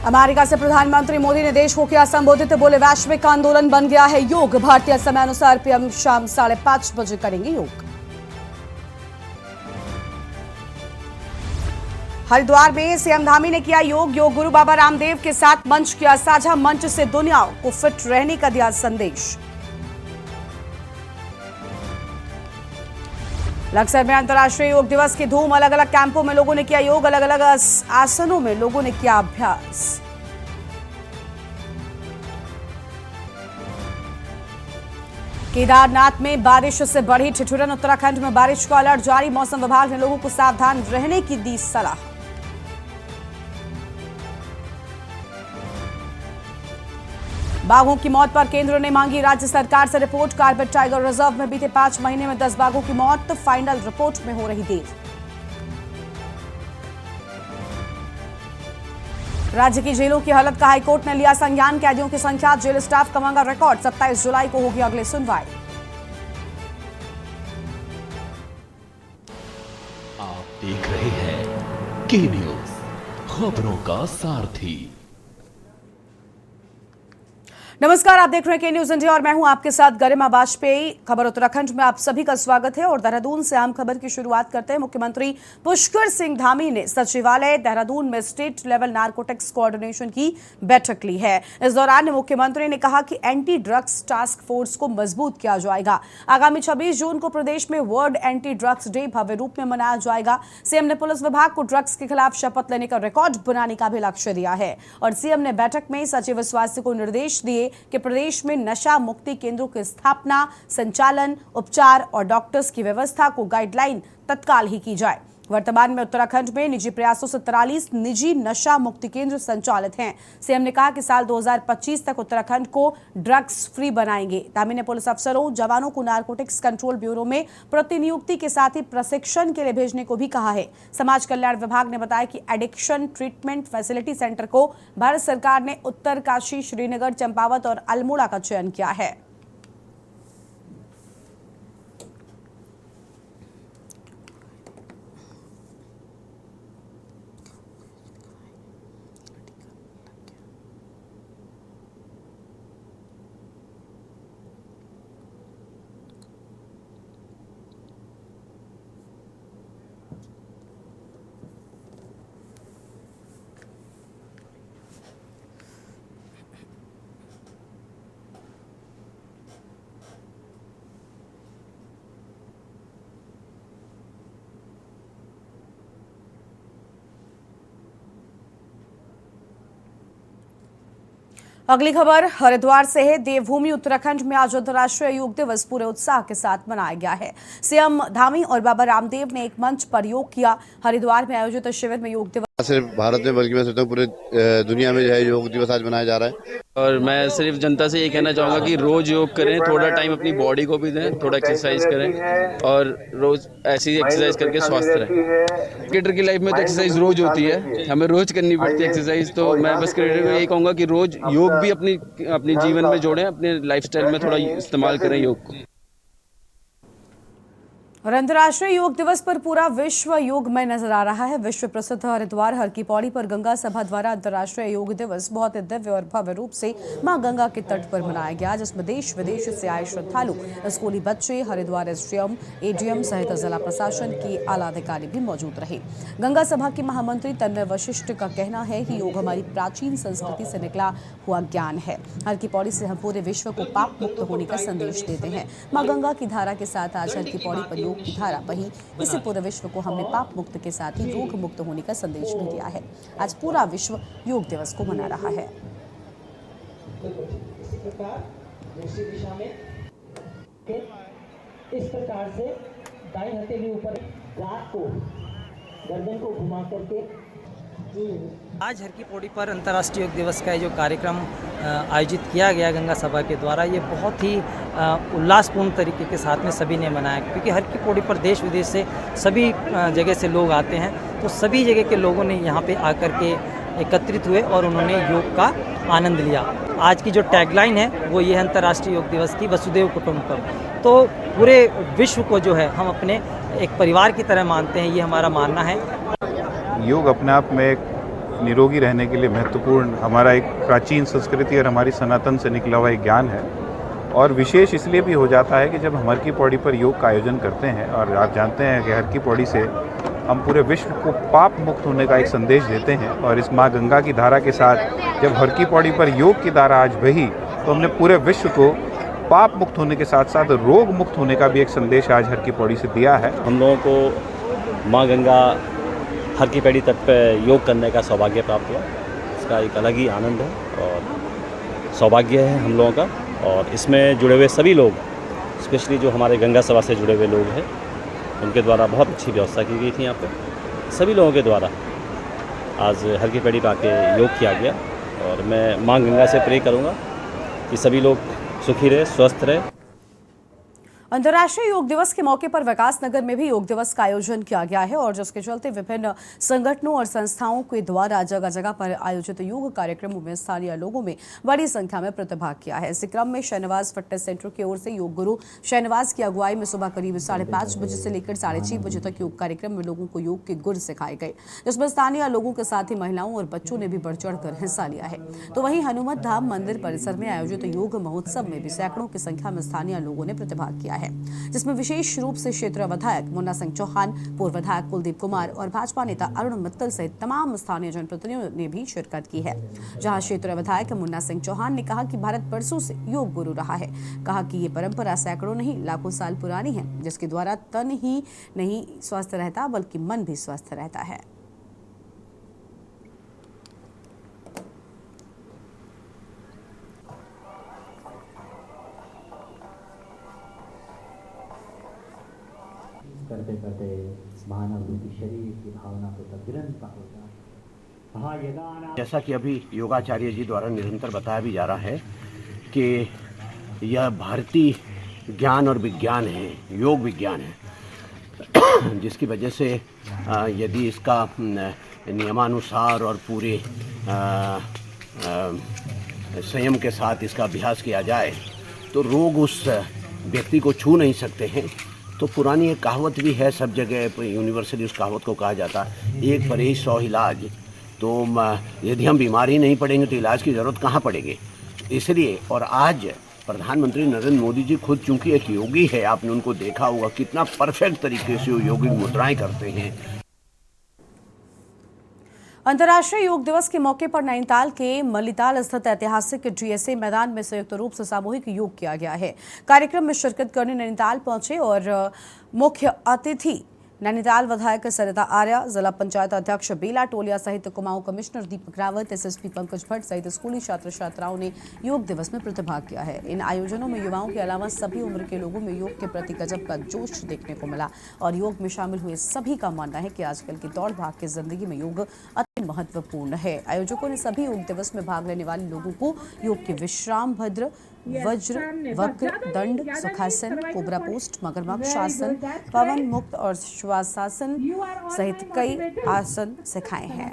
America से प्रधानमंत्री मोदी ने देश को किया संबोधित, बोले वैश्विक आंदोलन बन गया है योग। भारतीय समय अनुसार पीएम शाम 5:30 बजे करेंगे योग। हरिद्वार में सीएम धामी ने किया योग गुरु बाबा रामदेव के साथ मंच किया साझा। मंच से दुनिया को फिट रहने का दिया संदेश। लक्सर में अंतर्राष्ट्रीय योग दिवस की धूम, अलग अलग कैंपों में लोगों ने किया योग, अलग अलग आसनों में लोगों ने किया अभ्यास। केदारनाथ में बारिश से बढ़ी ठिठुरन, उत्तराखंड में बारिश का अलर्ट जारी। मौसम विभाग ने लोगों को सावधान रहने की दी सलाह। बाघों की मौत पर केंद्र ने मांगी राज्य सरकार से रिपोर्ट। कार्बेट टाइगर रिजर्व में बीते 5 महीने में 10 बाघों की मौत, फाइनल रिपोर्ट में हो रही देर। राज्य की जेलों की हालत का हाईकोर्ट ने लिया संज्ञान। कैदियों की संख्या, जेल स्टाफ का मांगा रिकॉर्ड। 27 जुलाई को होगी अगली सुनवाई। आप देख रहे हैं के न्यूज, खबरों का सारथी। नमस्कार, आप देख रहे हैं के न्यूज इंडिया और मैं हूं आपके साथ गरिमा वाजपेयी। खबर उत्तराखंड में आप सभी का स्वागत है और देहरादून से आम खबर की शुरुआत करते हैं। मुख्यमंत्री पुष्कर सिंह धामी ने सचिवालय देहरादून में स्टेट लेवल नारकोटिक्स कोऑर्डिनेशन की बैठक ली है। इस दौरान मुख्यमंत्री ने कहा कि एंटी ड्रग्स टास्क फोर्स को मजबूत किया जाएगा। आगामी 26 जून को प्रदेश में वर्ल्ड एंटी ड्रग्स डे भव्य रूप में मनाया जाएगा। सीएम ने पुलिस विभाग को ड्रग्स के खिलाफ शपथ लेने का रिकॉर्ड बनाने का भी लक्ष्य दिया है और सीएम ने बैठक में सचिव स्वास्थ्य को निर्देश दिए कि प्रदेश में नशा मुक्ति केंद्रों की स्थापना, संचालन, उपचार और डॉक्टर्स की व्यवस्था को गाइडलाइन तत्काल ही की जाए। वर्तमान में उत्तराखंड में निजी प्रयासों से 43 निजी नशा मुक्ति केंद्र संचालित हैं। सीएम ने कहा कि साल 2025 तक उत्तराखंड को ड्रग्स फ्री बनाएंगे। धामी ने पुलिस अफसरों, जवानों को नारकोटिक्स कंट्रोल ब्यूरो में प्रतिनियुक्ति के साथ ही प्रशिक्षण के लिए भेजने को भी कहा है। समाज कल्याण विभाग ने बताया कि एडिक्शन ट्रीटमेंट फैसिलिटी सेंटर को भारत सरकार ने उत्तरकाशी, श्रीनगर, चंपावत और अल्मोड़ा का चयन किया है। अगली खबर हरिद्वार से है। देवभूमि उत्तराखंड में आज अंतर्राष्ट्रीय योग दिवस पूरे उत्साह के साथ मनाया गया है। सीएम धामी और बाबा रामदेव ने एक मंच पर योग किया। हरिद्वार में आयोजित शिविर में योग दिवस सिर्फ भारत में बल्कि मैं सोचता हूँ पूरे दुनिया में जो है योग दिवस आज मनाया जा रहा है। और मैं सिर्फ जनता से ये कहना चाहूँगा कि रोज योग करें, थोड़ा टाइम अपनी बॉडी को भी दें, थोड़ा एक्सरसाइज करें और रोज ऐसी एक्सरसाइज करके स्वस्थ रहें। क्रिकेटर की लाइफ में तो एक्सरसाइज रोज होती है, हमें रोज करनी पड़ती है एक्सरसाइज। तो मैं बस क्रिकेटर को यही कहूँगा कि रोज योग भी अपनी जीवन में जोड़ें, अपने लाइफस्टाइल में थोड़ा इस्तेमाल करें योग को। और अंतर्राष्ट्रीय योग दिवस पर पूरा विश्व योगमय नजर आ रहा है। विश्व प्रसिद्ध हरिद्वार हर की पौड़ी पर गंगा सभा द्वारा अंतर्राष्ट्रीय योग दिवस बहुत ही दिव्य और भव्य रूप से मां गंगा के तट पर मनाया गया, जिसमें देश विदेश से आए श्रद्धालु, स्कूली बच्चे, हरिद्वार एसडीएम, एडीएम सहित जिला प्रशासन के आला अधिकारी भी मौजूद रहे। गंगा सभा के महामंत्री तन्मय वशिष्ठ का कहना है कि योग हमारी प्राचीन संस्कृति से निकला हुआ ज्ञान है। हर की पौड़ी से हम पूरे विश्व को पाप मुक्त होने का संदेश देते हैं। मां गंगा की धारा के साथ आज हर की पौड़ी पर योग की धारा बही। इसी पूरे विश्व को हमने पाप मुक्त के साथ ही रोग मुक्त होने का संदेश भी दिया है। आज पूरा विश्व योग दिवस को मना रहा है। इस प्रकार से दाएं हथेली ऊपर गांठ को, गर्दन को घुमा करके आज हर की पौड़ी पर अंतर्राष्ट्रीय योग दिवस का जो कार्यक्रम आयोजित किया गया गंगा सभा के द्वारा, ये बहुत ही उल्लासपूर्ण तरीके के साथ में सभी ने मनाया, क्योंकि हर की पौड़ी पर देश विदेश से सभी जगह से लोग आते हैं। तो सभी जगह के लोगों ने यहाँ पे आकर के एकत्रित हुए और उन्होंने योग का आनंद लिया। आज की जो टैगलाइन है वो ये है अंतर्राष्ट्रीय योग दिवस की, वसुदेव कुटुंबकम। तो पूरे विश्व को जो है हम अपने एक परिवार की तरह मानते हैं, ये हमारा मानना है। योग अपने आप में एक निरोगी रहने के लिए महत्वपूर्ण हमारा एक प्राचीन संस्कृति और हमारी सनातन से निकला हुआ एक ज्ञान है। और विशेष इसलिए भी हो जाता है कि जब हम हर की पौड़ी पर योग का आयोजन करते हैं, और आप जानते हैं कि हर की पौड़ी से हम पूरे विश्व को पाप मुक्त होने का एक संदेश देते हैं। और इस माँ गंगा की धारा के साथ जब हर की पौड़ी पर योग की धारा आज बही, तो हमने पूरे विश्व को पाप मुक्त होने के साथ साथ रोग मुक्त होने का भी एक संदेश आज हर की पौड़ी से दिया है। हम लोगों को माँ गंगा हर की पैड़ी तट पर योग करने का सौभाग्य प्राप्त हुआ। इसका एक अलग ही आनंद है और सौभाग्य है हम लोगों का। और इसमें जुड़े हुए सभी लोग, स्पेशली जो हमारे गंगा सभा से जुड़े हुए लोग हैं, उनके द्वारा बहुत अच्छी व्यवस्था की गई थी। यहाँ पे सभी लोगों के द्वारा आज हर की पैड़ी पर आके योग किया गया। और मैं माँ गंगा से प्रे करूँगा कि सभी लोग सुखी रहे, स्वस्थ रहे। अंतर्राष्ट्रीय योग दिवस के मौके पर विकास नगर में भी योग दिवस का आयोजन किया गया है और जिसके चलते विभिन्न संगठनों और संस्थाओं के द्वारा जगह जगह पर आयोजित योग कार्यक्रमों में स्थानीय लोगों में बड़ी संख्या में प्रतिभाग किया है। इसी क्रम में शहनवाज फिटनेस सेंटर की ओर से योग गुरु शहनवाज की अगुवाई में सुबह करीब 5:30 बजे से लेकर 6:30 बजे तक योग कार्यक्रम में लोगों को योग के गुर सिखाए गए, जिसमें स्थानीय लोगों के साथ ही महिलाओं और बच्चों ने भी बढ़ चढ़कर हिस्सा लिया है। तो वहीं हनुमत धाम मंदिर परिसर में आयोजित योग महोत्सव में भी सैकड़ों की संख्या में स्थानीय लोगों ने प्रतिभाग किया है, जिसमें विशेष रूप से क्षेत्रीय विधायक मुन्ना सिंह चौहान, पूर्व विधायक कुलदीप कुमार और भाजपा नेता अरुण मित्तल सहित तमाम स्थानीय जनप्रतिनिधियों ने भी शिरकत की है। जहां क्षेत्रीय विधायक मुन्ना सिंह चौहान ने कहा कि भारत बरसों से योग गुरु रहा है। कहा कि ये परंपरा सैकड़ों नहीं लाखों साल पुरानी है, जिसके द्वारा तन ही नहीं स्वस्थ रहता बल्कि मन भी स्वस्थ रहता है। करते करते मानव रूपी शरीर की भावना को तुरंत होता। जैसा कि अभी योगाचार्य जी द्वारा निरंतर बताया भी जा रहा है कि यह भारतीय ज्ञान और विज्ञान है, योग विज्ञान है, जिसकी वजह से यदि इसका नियमानुसार और पूरे संयम के साथ इसका अभ्यास किया जाए तो रोग उस व्यक्ति को छू नहीं सकते हैं। तो पुरानी एक कहावत भी है, सब जगह यूनिवर्सली उस कहावत को कहा जाता है, एक परहेज 100 इलाज। तो यदि हम बीमार ही नहीं पड़ेंगे तो इलाज की ज़रूरत कहाँ पड़ेगी। इसलिए और आज प्रधानमंत्री नरेंद्र मोदी जी खुद चूंकि एक योगी है, आपने उनको देखा होगा कितना परफेक्ट तरीके से वो योगिक मुद्राएं करते हैं। अंतर्राष्ट्रीय योग दिवस के मौके पर नैनीताल के मल्लीताल स्थित ऐतिहासिक जीएसए मैदान में संयुक्त रूप से सामूहिक योग किया गया है। कार्यक्रम में शिरकत करने नैनीताल पहुंचे और मुख्य अतिथि नैनीताल विधायक सरिता आर्य, जिला पंचायत अध्यक्ष बेला टोलिया सहित कुमाऊं कमिश्नर दीपक रावत, एसएसपी पंकज भट्ट सहित स्कूली छात्र छात्राओं ने योग दिवस में प्रतिभाग किया है। इन आयोजनों में युवाओं के अलावा सभी उम्र के लोगों में योग के प्रति गजब का जोश देखने को मिला और योग में शामिल हुए सभी का मानना है कि आजकल की दौड़ भाग की जिंदगी में योग अति महत्वपूर्ण है। आयोजकों ने सभी योग दिवस में भाग लेने वाले लोगों को योग के विश्राम भद्र, वज्र, वक्र, दंड, सुखासन, कोबरा पोस्ट, मगरमच्छ आसन, पवन मुक्त और श्वासासन सहित कई आसन सिखाए हैं।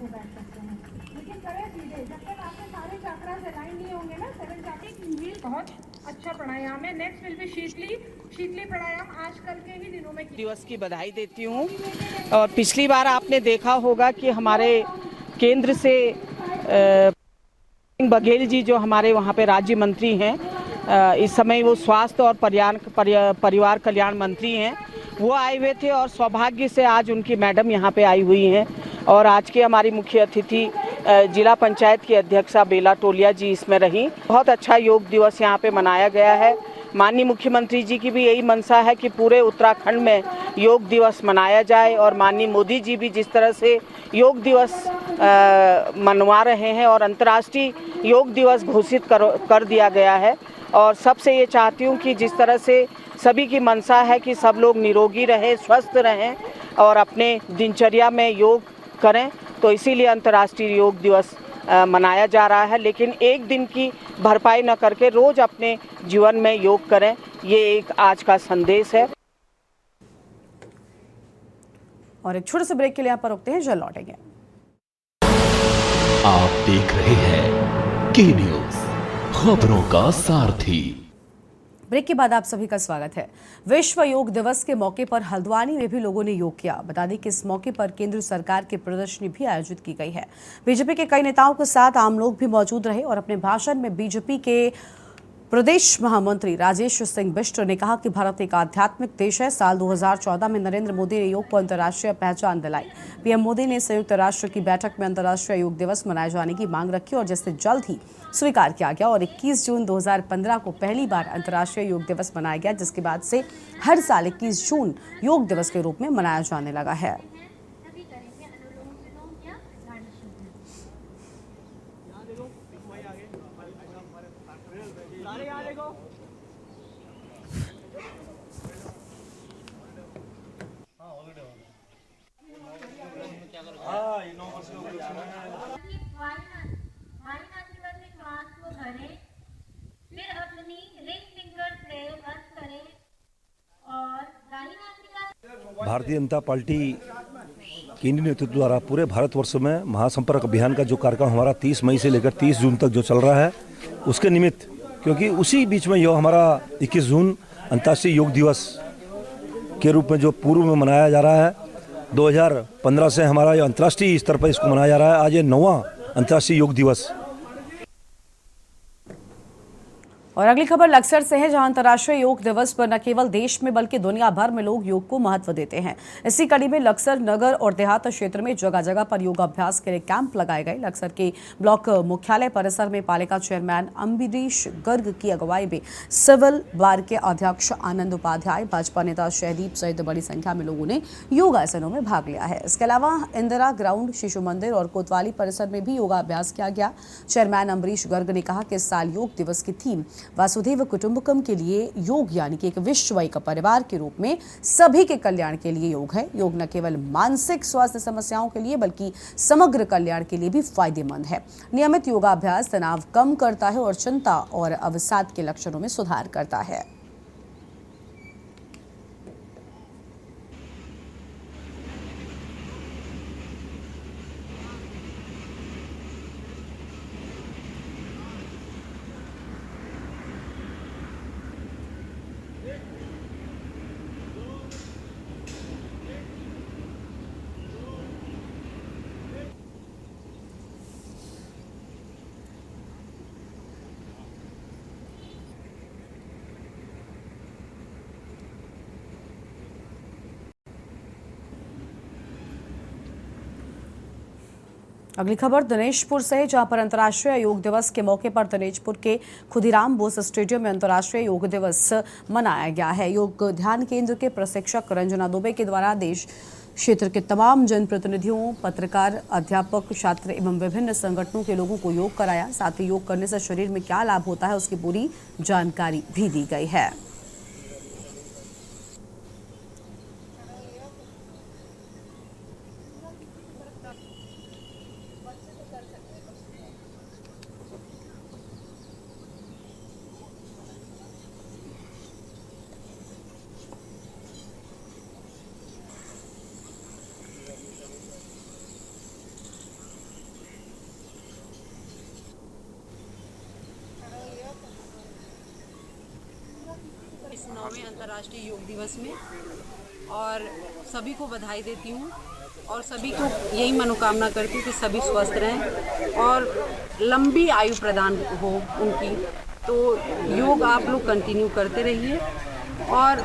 बहुत अच्छा प्राणायाम है। नेक्स्ट विल बी शीतली प्राणायाम आज कल के ही दिनों में। दिवस की बधाई देती हूँ। और पिछली बार आपने देखा होगा कि हमारे केंद्र से बघेल जी जो हमारे वहाँ पे राज्य मंत्री हैं, इस समय वो स्वास्थ्य और परिवार कल्याण मंत्री हैं, वो आए हुए थे और सौभाग्य से आज उनकी मैडम यहाँ पे आई हुई हैं। और आज के हमारी मुख्य अतिथि जिला पंचायत की अध्यक्षा बेला टोलिया जी इसमें रहीं। बहुत अच्छा योग दिवस यहाँ पे मनाया गया है। माननीय मुख्यमंत्री जी की भी यही मंशा है कि पूरे उत्तराखंड में योग दिवस मनाया जाए और माननीय मोदी जी भी जिस तरह से योग दिवस मनवा रहे हैं और अंतर्राष्ट्रीय योग दिवस घोषित कर दिया गया है। और सबसे ये चाहती हूँ कि जिस तरह से सभी की मंशा है कि सब लोग निरोगी रहें, स्वस्थ रहें और अपने दिनचर्या में योग करें, तो इसीलिए अंतर्राष्ट्रीय योग दिवस मनाया जा रहा है। लेकिन एक दिन की भरपाई न करके रोज अपने जीवन में योग करें, ये एक आज का संदेश है। और एक छोटे से ब्रेक के लिए यहाँ पर रुकते हैं, जल्द लौटेंगे। आप देख रहे हैं के न्यूज़, खबरों का सारथी। ब्रेक के बाद आप सभी का स्वागत है। विश्व योग दिवस के मौके पर हल्द्वानी में भी लोगों ने योग किया। बता दें कि इस मौके पर केंद्र सरकार की प्रदर्शनी भी आयोजित की गई है। बीजेपी के कई नेताओं के साथ आम लोग भी मौजूद रहे और अपने भाषण में बीजेपी के प्रदेश महामंत्री राजेश सिंह बिष्ट ने कहा कि भारत एक आध्यात्मिक देश है। साल 2014 में नरेंद्र मोदी ने योग को अंतर्राष्ट्रीय पहचान दिलाई। पीएम मोदी ने संयुक्त राष्ट्र की बैठक में अंतर्राष्ट्रीय योग दिवस मनाए जाने की मांग रखी और जिसे जल्द ही स्वीकार किया गया और 21 जून 2015 को पहली बार अंतर्राष्ट्रीय योग दिवस मनाया गया, जिसके बाद से हर साल 21 जून योग दिवस के रूप में मनाया जाने लगा है। भारतीय जनता पार्टी केंद्रीय नेतृत्व द्वारा पूरे भारतवर्ष में महासंपर्क अभियान का जो कार्यक्रम हमारा 30 मई से लेकर 30 जून तक जो चल रहा है, उसके निमित्त, क्योंकि उसी बीच में यो हमारा 21 जून अंतर्राष्ट्रीय योग दिवस के रूप में जो पूर्व में मनाया जा रहा है, 2015 से हमारा ये अंतर्राष्ट्रीय स्तर पर इसको मनाया जा रहा है। आज ये 9वां अंतर्राष्ट्रीय योग दिवस। और अगली खबर लक्सर से है, जहां अंतर्राष्ट्रीय योग दिवस पर न केवल देश में बल्कि दुनिया भर में लोग योग को महत्व देते हैं। इसी कड़ी में लक्सर नगर और देहात क्षेत्र में जगह जगह पर योगाभ्यास के लिए कैंप लगाए गए। लक्सर के ब्लॉक मुख्यालय परिसर में पालिका चेयरमैन अम्बरीश गर्ग की अगुवाई में सिविल बार के अध्यक्ष आनंद उपाध्याय, भाजपा नेता शहदीप सहित बड़ी संख्या में लोगों ने योगासनों में भाग लिया है। इसके अलावा इंदिरा ग्राउंड, शिशु मंदिर और कोतवाली परिसर में भी योगाभ्यास किया गया। चेयरमैन अम्बरीश गर्ग ने कहा कि इस साल योग दिवस की थीम वासुदेव कुटुंबकम के लिए योग यानी कि एक विश्वैक परिवार के रूप में सभी के कल्याण के लिए योग है। योग न केवल मानसिक स्वास्थ्य समस्याओं के लिए बल्कि समग्र कल्याण के लिए भी फायदेमंद है। नियमित योगाभ्यास तनाव कम करता है और चिंता और अवसाद के लक्षणों में सुधार करता है। अगली खबर दिनेशपुर से है, जहां पर अंतर्राष्ट्रीय योग दिवस के मौके पर दिनेशपुर के खुदीराम बोस स्टेडियम में अंतर्राष्ट्रीय योग दिवस मनाया गया है। योग ध्यान केंद्र के प्रशिक्षक रंजना दुबे के द्वारा देश क्षेत्र के तमाम जनप्रतिनिधियों, पत्रकार, अध्यापक, छात्र एवं विभिन्न संगठनों के लोगों को योग कराया। साथ ही योग करने से शरीर में क्या लाभ होता है उसकी पूरी जानकारी भी दी गई है। इस 9वें अंतर्राष्ट्रीय योग दिवस में और सभी को बधाई देती हूँ और सभी को यही मनोकामना करती हूँ कि सभी स्वस्थ रहें और लंबी आयु प्रदान हो उनकी। तो योग आप लोग कंटिन्यू करते रहिए और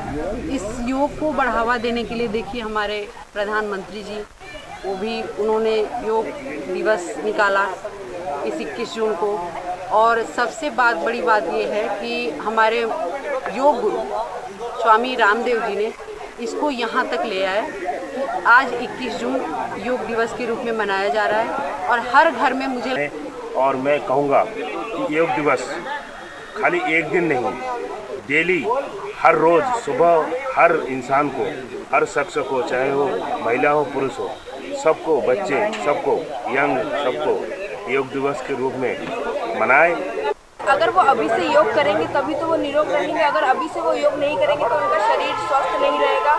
इस योग को बढ़ावा देने के लिए देखिए हमारे प्रधानमंत्री जी वो भी उन्होंने योग दिवस निकाला इस 21 जून को। और सबसे बड़ी बात ये है कि हमारे योग गुरु स्वामी रामदेव जी ने इसको यहाँ तक ले आए कि आज 21 जून योग दिवस के रूप में मनाया जा रहा है और हर घर में मुझे और मैं कहूँगा कि योग दिवस खाली एक दिन नहीं, डेली हर रोज़ सुबह हर इंसान को, हर शख्स को, चाहे वो महिला हो पुरुष हो, सबको, बच्चे सबको, यंग सबको योग दिवस के रूप में मनाएं। अगर वो अभी से योग करेंगे तभी तो वो निरोग रहेंगे। अगर अभी से वो योग नहीं करेंगे तो उनका शरीर स्वस्थ नहीं रहेगा।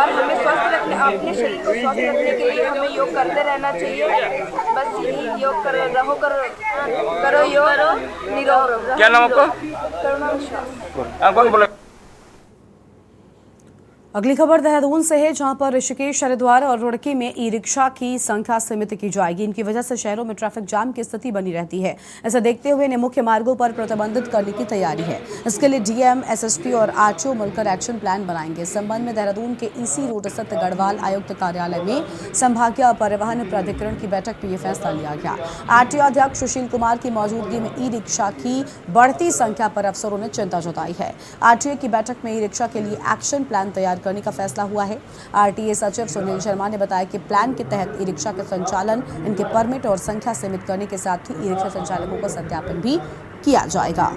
और हमें स्वस्थ रखने, अपने शरीर को स्वस्थ रखने के लिए हमें योग करते रहना चाहिए। बस यही योग करो योग, निरोग रहो। क्या नाम आपका? करुणा विश्वास। अगली खबर देहरादून से है, जहां पर ऋषिकेश, हरिद्वार और रुड़की में ई रिक्शा की संख्या सीमित की जाएगी। इनकी वजह से शहरों में ट्रैफिक जाम की स्थिति बनी रहती है। इसे देखते हुए इन्हें मुख्य मार्गों पर प्रतिबंधित करने की तैयारी है। इसके लिए डीएम, एसएसपी और आरटीओ मिलकर एक्शन प्लान बनाएंगे। इस संबंध में देहरादून के ईसी रोड स्थित गढ़वाल आयुक्त कार्यालय में संभागीय परिवहन प्राधिकरण की बैठक में यह फैसला लिया गया। आरटीओ अध्यक्ष सुशील कुमार की मौजूदगी में ई रिक्शा की बढ़ती संख्या पर अफसरों ने चिंता जताई है। आरटीओ की बैठक में ई रिक्शा के लिए एक्शन प्लान तैयार करने का फैसला हुआ है। आरटीए सचिव सुनील शर्मा ने बताया कि प्लान के तहत ई रिक्शा के संचालन, इनके परमिट और संख्या सीमित करने के साथ ही ई रिक्शा संचालकों का सत्यापन भी किया जाएगा।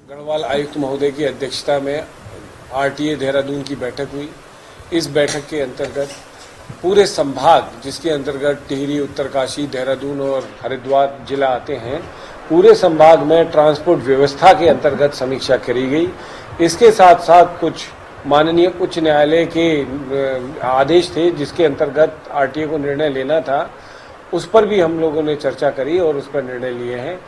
गढ़वाल आयुक्त महोदय की अध्यक्षता में आरटीए देहरादून की बैठक हुई। इस बैठक के अंतर्गत पूरे संभाग, जिसके अंतर्गत टिहरी, उत्तरकाशी, देहरादून और हरिद्वार जिला आते हैं, पूरे संभाग में ट्रांसपोर्ट व्यवस्था के अंतर्गत समीक्षा करी गई। इसके साथ साथ कुछ माननीय उच्च न्यायालय के आदेश थे जिसके अंतर्गत आरटीए को निर्णय लेना था, उस पर भी हम लोगों ने चर्चा करी और उस पर निर्णय लिए हैं।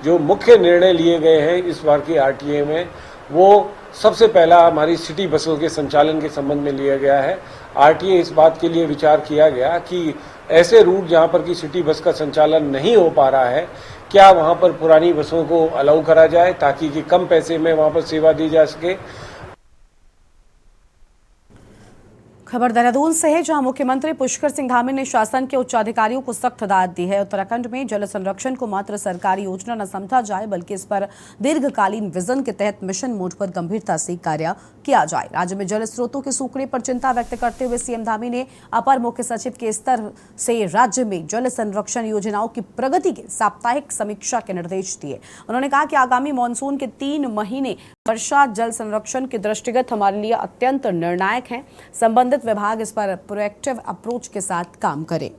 जो मुख्य निर्णय लिए गए हैं इस बार की आरटीए में, वो सबसे पहला हमारी सिटी बसों के संचालन के संबंध में लिया गया है। आरटीए इस बात के लिए विचार किया गया कि ऐसे रूट जहां पर कि सिटी बस का संचालन नहीं हो पा रहा है, क्या वहां पर पुरानी बसों को अलाउ करा जाए ताकि कि कम पैसे में वहां पर सेवा दी जा सके। खबर देहरादून से है, जहां मुख्यमंत्री पुष्कर सिंह धामी ने शासन के उच्चाधिकारियों को सख्त हिदायत दी है। उत्तराखंड में जल संरक्षण को मात्र सरकारी योजना न समझा जाए, बल्कि इस पर दीर्घकालीन विजन के तहत मिशन मोड पर गंभीरता से कार्य किया जाए। राज्य में जल स्रोतों के सूखने पर चिंता व्यक्त करते हुए सीएम धामी ने अपर मुख्य सचिव के स्तर से राज्य में जल संरक्षण योजनाओं की प्रगति के साप्ताहिक समीक्षा के निर्देश दिए। उन्होंने कहा कि आगामी मानसून के 3 महीने वर्षा जल संरक्षण के दृष्टिगत हमारे लिए अत्यंत निर्णायक हैं। संबंधित विभाग इस पर प्रोएक्टिव अप्रोच के साथ काम करें।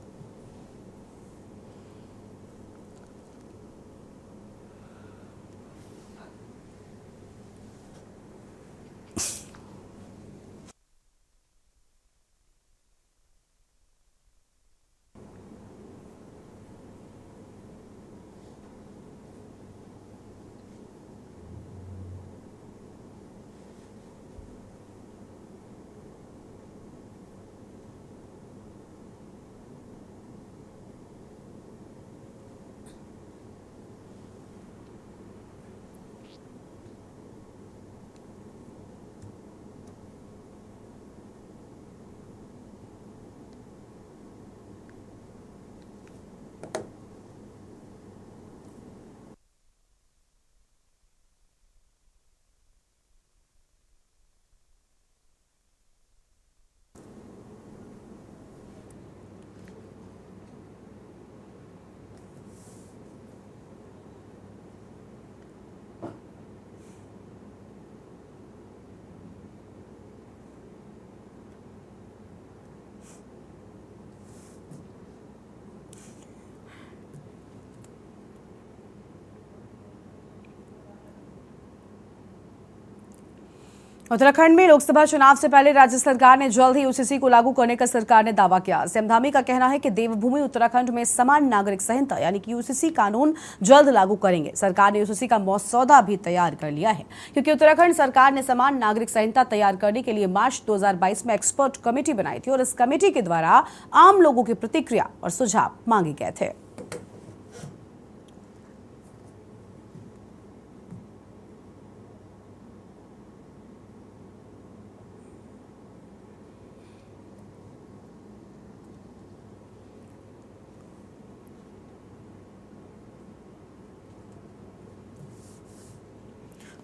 उत्तराखंड में लोकसभा चुनाव से पहले राज्य सरकार ने जल्द ही यूसीसी को लागू करने का सरकार ने दावा किया। सीएम धामी का कहना है कि देवभूमि उत्तराखंड में समान नागरिक संहिता यानी कि यूसीसी कानून जल्द लागू करेंगे। सरकार ने यूसीसी का मसौदा भी तैयार कर लिया है, क्योंकि उत्तराखंड सरकार ने समान नागरिक संहिता तैयार करने के लिए मार्च 2022 में एक्सपर्ट कमेटी बनाई थी और इस कमेटी के द्वारा आम लोगों की प्रतिक्रिया और सुझाव मांगे गए थे।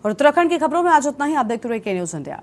और उत्तराखंड की खबरों में आज उतना ही। आप देखते रहिए के न्यूज़ इंडिया।